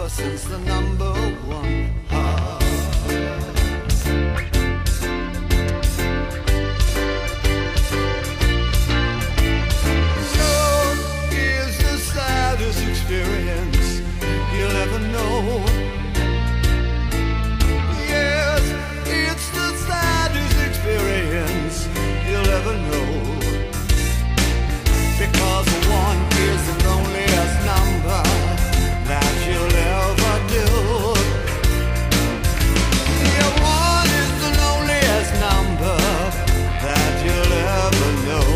number since the number one heart. Experience you'll ever know. Yes, it's the saddest experience you'll ever know. Because one is the loneliest number that you'll ever do. Yeah, one is the loneliest number that you'll ever know.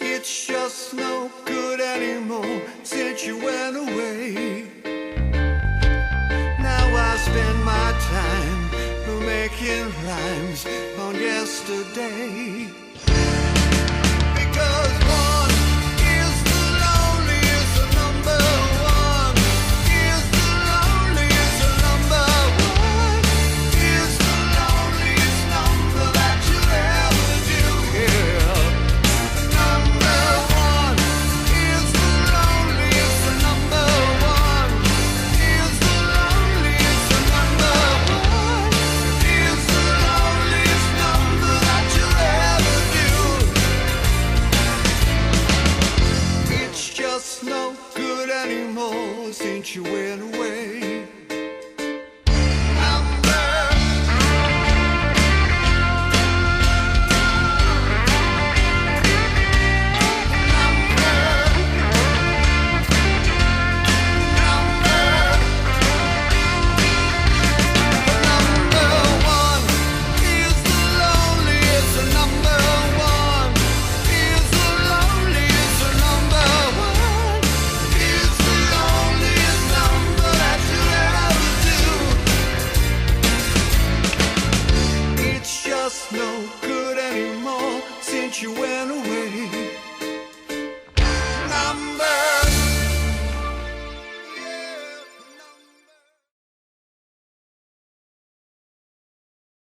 It's just no good anymore since you went away. Now I spend my time making rhymes on yesterday. Because one is the loneliest number, one is the loneliest number, one is the loneliest number that you'll ever do. Yeah. No good anymore since you went away.